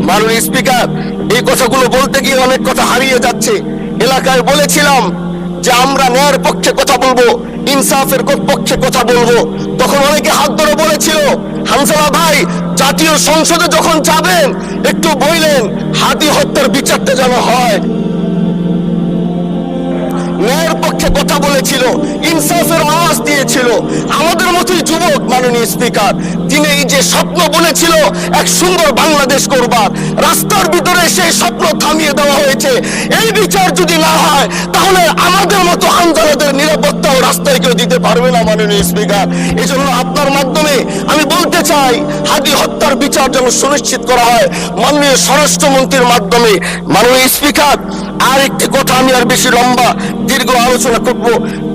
মাননীয় স্পিকার, এই কথাগুলো বলতে গিয়ে অনেক কথা হারিয়ে যাচ্ছে। এলাকায় বলেছিলাম যে আমরা ন্যায়ের পক্ষে কথা বলবো, ইনসাফের পক্ষে কথা বলবো। তখন অনেকে হাত ধরে বলেছিল, হানজালা ভাই জাতীয় সংসদে যখন যাবেন একটু বললেন হাদি হত্যার বিচারটা যেন হয়। ন্যায়ের পক্ষে কথা বলেছিল, ইনসাফের আওয়াজ দিয়েছিল। আমাদের মতোই যুবক মাননীয় স্পিকার, তিনি এই যে স্বপ্ন বলেছিল এক সুন্দর বাংলাদেশ করবার, রাস্তার ভিতরে সেই স্বপ্ন থামিয়ে দেওয়া হয়েছে। এই বিচার যদি না হয় তাহলে আমাদের মতো আন্দোলনের নিরাপত্তাও রাস্তায় কেউ দিতে পারবে না মাননীয় স্পিকার। এই জন্য আপনার মাধ্যমে আমি বলতে চাই, হাদি হত্যার বিচার যেন সুনিশ্চিত করা হয় মাননীয় স্বরাষ্ট্রমন্ত্রীর মাধ্যমে। মাননীয় স্পিকার, আর একটি কথা, আমি আর বেশি লম্বা দীর্ঘ আলোচনা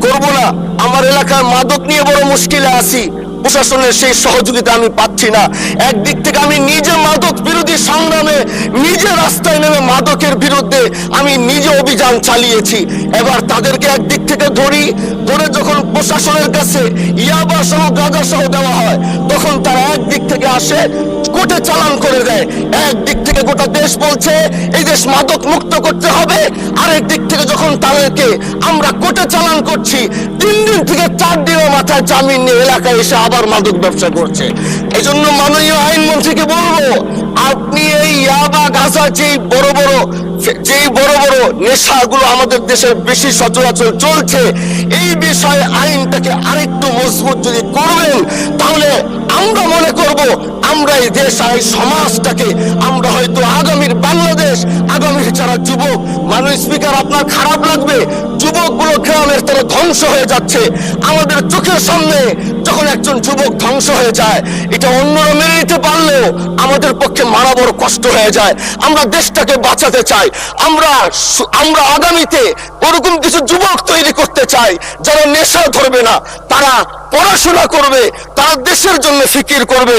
করব না। আমার এলাকার মাদক নিয়ে বড় মুশকিলে আছি, প্রশাসনের সেই সহযোগিতা আমি পাচ্ছি না। একদিক থেকে আমি নিজে মাদক বিরোধী সংগ্রামে নিজে রাস্তায় নেমে মাদকের বিরুদ্ধে আমি নিজে অভিযান চালিয়েছি। এবার তাদেরকে একদিক থেকে ধরে যখন প্রশাসনের কাছে ইয়াবা সহ গাঁজা সহ দেওয়া হয়, তখন তারা একদিক থেকে আসে কোর্টে চালান করে দেয়। একদিক থেকে গোটা দেশ বলছে এই দেশ মাদক মুক্ত করতে হবে, আরেক দিক থেকে যখন তাদেরকে আমরা কোর্টে চালান করছি, 3 দিন থেকে 4 দিনের মাথায় জামিন নিয়ে এলাকায় এসে আবার মাদক ব্যবসা করছে। এই জন্য মাননীয় আইনমন্ত্রীকে বলবো, আপনি এই ইয়াবা গাঁজা যেই বড় বড় নেশাগুলো আমাদের দেশে বেশি সচরাচর চলছে, এই বিষয়ে আইনটাকে আরেকটু মজবুত যদি করবেন, তাহলে আমরা মনে করব আমরা এই দেশ আর এই সমাজটাকে আমরা হয়তো আগামীর বাংলাদেশ, আগামীর যারা যুবক, মাননীয় স্পিকার আপনার খারাপ লাগবে, যুবকগুলো গ্রামের তারা ধ্বংস হয়ে যাচ্ছে। আমাদের চোখের সামনে যখন একজন যুবক ধ্বংস হয়ে যায়, এটা অন্যরা মেনে নিতে পারলেও আমাদের পক্ষে মারা বড় কষ্ট হয়ে যায়। আমরা দেশটাকে বাঁচাতে চাই, আমরা আগামীতে ওরকম কিছু যুবক তৈরি করতে চাই যারা নেশা ধরবে না, তারা পড়াশোনা করবে, তারা দেশের জন্য ফিকির করবে।